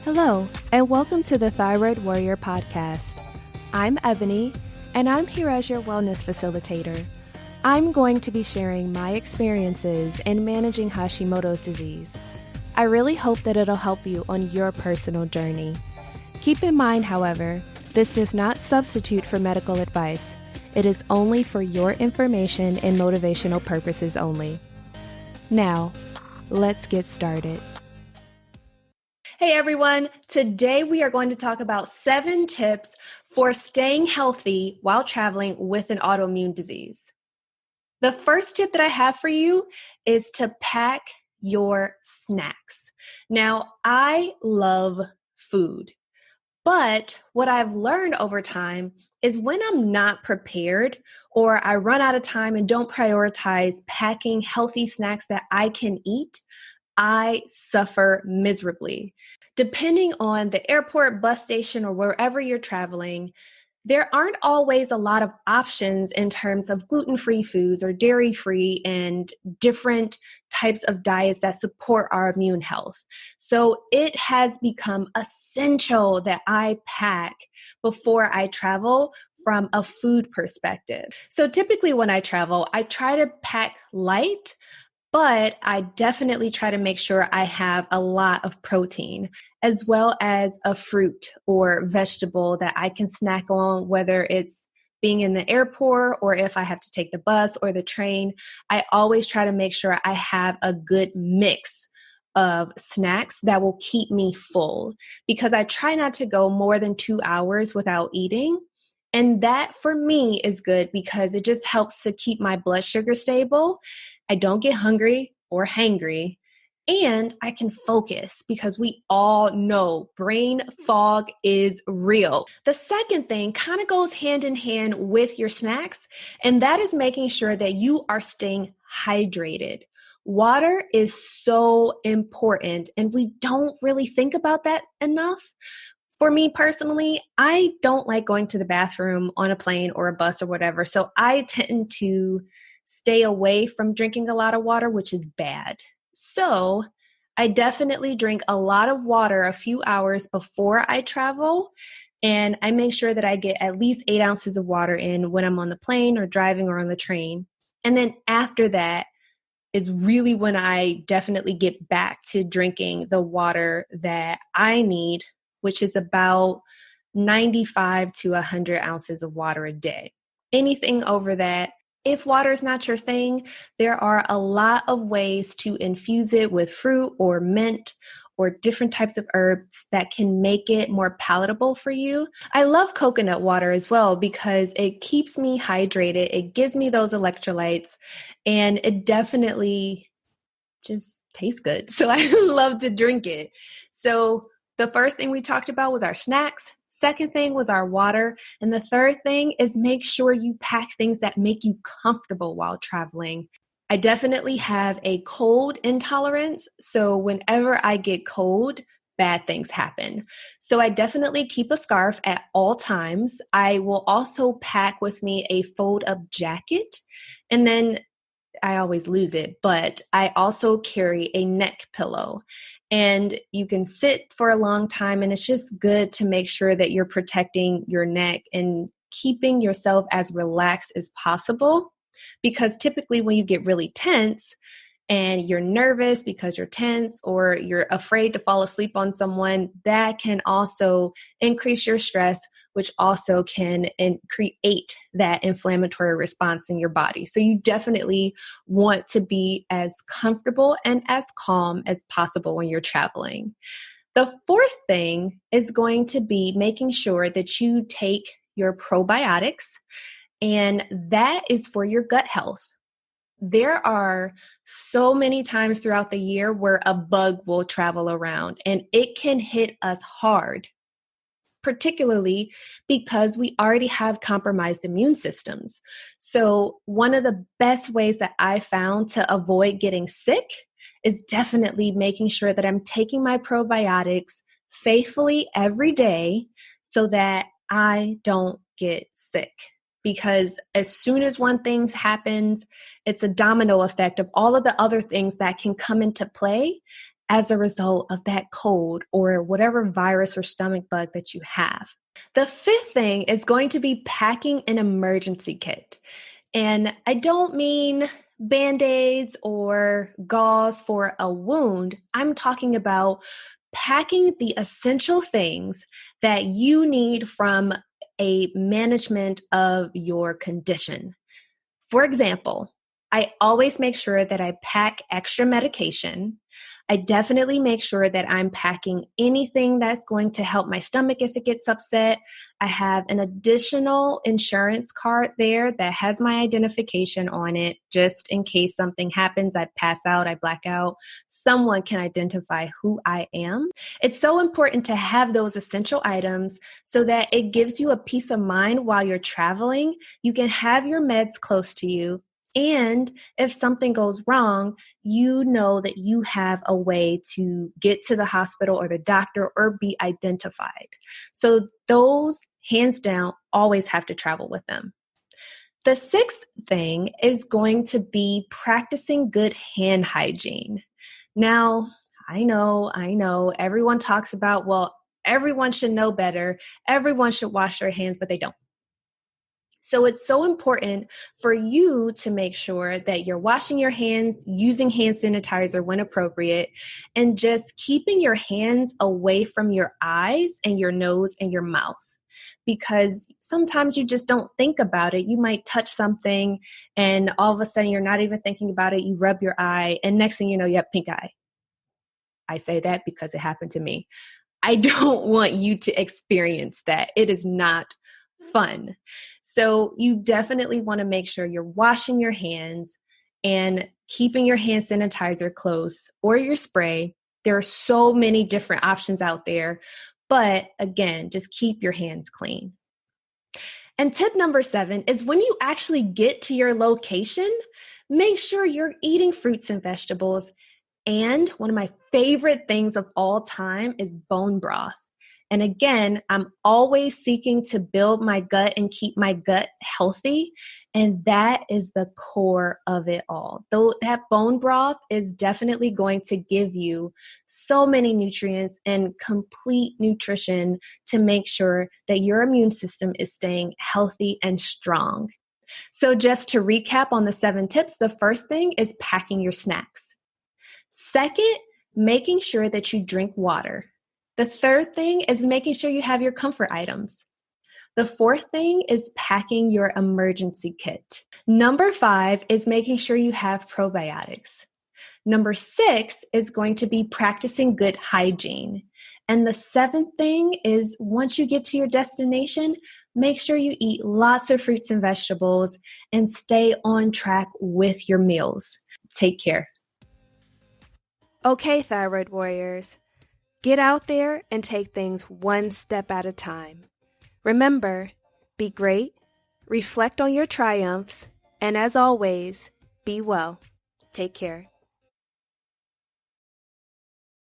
Hello, and welcome to the Thyroid Warrior podcast. I'm Ebony, and I'm here as your wellness facilitator. I'm going to be sharing my experiences in managing Hashimoto's disease. I really hope that it'll help you on your personal journey. Keep in mind, however, this does not substitute for medical advice. It is only for your information and motivational purposes only. Now, let's get started. Hey everyone, today we are going to talk about 7 tips for staying healthy while traveling with an autoimmune disease. The first tip that I have for you is to pack your snacks. Now, I love food, but what I've learned over time is when I'm not prepared or I run out of time and don't prioritize packing healthy snacks that I can eat, I suffer miserably. Depending on the airport, bus station, or wherever you're traveling, there aren't always a lot of options in terms of gluten-free foods or dairy-free and different types of diets that support our immune health. So it has become essential that I pack before I travel from a food perspective. So typically when I travel, I try to pack light, but I definitely try to make sure I have a lot of protein, as well as a fruit or vegetable that I can snack on, whether it's being in the airport or if I have to take the bus or the train. I always try to make sure I have a good mix of snacks that will keep me full, because I try not to go more than 2 hours without eating. And that for me is good because it just helps to keep my blood sugar stable. I don't get hungry or hangry, and I can focus because we all know brain fog is real. The second thing kind of goes hand in hand with your snacks, and that is making sure that you are staying hydrated. Water is so important, and we don't really think about that enough. For me personally, I don't like going to the bathroom on a plane or a bus or whatever, so I tend to stay away from drinking a lot of water, which is bad. So I definitely drink a lot of water a few hours before I travel, and I make sure that I get at least 8 ounces of water in when I'm on the plane or driving or on the train. And then after that is really when I definitely get back to drinking the water that I need, which is about 95 to 100 ounces of water a day. Anything over that, if water is not your thing, there are a lot of ways to infuse it with fruit or mint or different types of herbs that can make it more palatable for you. I love coconut water as well because it keeps me hydrated. It gives me those electrolytes, and it definitely just tastes good. So I love to drink it. So the first thing we talked about was our snacks. Second thing was our water. And the third thing is make sure you pack things that make you comfortable while traveling. I definitely have a cold intolerance. So whenever I get cold, bad things happen. So I definitely keep a scarf at all times. I will also pack with me a fold-up jacket. And then I always lose it, but I also carry a neck pillow. And you can sit for a long time, and it's just good to make sure that you're protecting your neck and keeping yourself as relaxed as possible. Because typically when you get really tense and you're nervous because you're tense or you're afraid to fall asleep on someone, that can also increase your stress, which also can create that inflammatory response in your body. So you definitely want to be as comfortable and as calm as possible when you're traveling. The fourth thing is going to be making sure that you take your probiotics, and that is for your gut health. There are so many times throughout the year where a bug will travel around, and it can hit us hard, particularly because we already have compromised immune systems. So one of the best ways that I found to avoid getting sick is definitely making sure that I'm taking my probiotics faithfully every day so that I don't get sick. Because as soon as one thing happens, it's a domino effect of all of the other things that can come into play. as a result of that cold or whatever virus or stomach bug that you have. The fifth thing is going to be packing an emergency kit. And I don't mean Band-Aids or gauze for a wound. I'm talking about packing the essential things that you need from a management of your condition. For example, I always make sure that I pack extra medication. I definitely make sure that I'm packing anything that's going to help my stomach if it gets upset. I have an additional insurance card there that has my identification on it, just in case something happens, I pass out, I black out. Someone can identify who I am. It's so important to have those essential items so that it gives you a peace of mind while you're traveling. You can have your meds close to you. And if something goes wrong, you know that you have a way to get to the hospital or the doctor or be identified. So those, hands down, always have to travel with them. The sixth thing is going to be practicing good hand hygiene. Now, I know, everyone talks about, well, everyone should know better. Everyone should wash their hands, but they don't. So it's so important for you to make sure that you're washing your hands, using hand sanitizer when appropriate, and just keeping your hands away from your eyes and your nose and your mouth. Because sometimes you just don't think about it. You might touch something and all of a sudden you're not even thinking about it. You rub your eye and next thing you know, you have pink eye. I say that because it happened to me. I don't want you to experience that. It is not fun. So you definitely want to make sure you're washing your hands and keeping your hand sanitizer close or your spray. There are so many different options out there, but again, just keep your hands clean. And tip number 7 is when you actually get to your location, make sure you're eating fruits and vegetables. And one of my favorite things of all time is bone broth. And again, I'm always seeking to build my gut and keep my gut healthy. And that is the core of it all. Though that bone broth is definitely going to give you so many nutrients and complete nutrition to make sure that your immune system is staying healthy and strong. So just to recap on the 7 tips, the first thing is packing your snacks. Second, making sure that you drink water. The third thing is making sure you have your comfort items. The fourth thing is packing your emergency kit. Number 5 is making sure you have probiotics. Number 6 is going to be practicing good hygiene. And the 7th thing is once you get to your destination, make sure you eat lots of fruits and vegetables and stay on track with your meals. Take care. Okay, Thyroid Warriors. Get out there and take things one step at a time. Remember, be great, reflect on your triumphs, and as always, be well. Take care.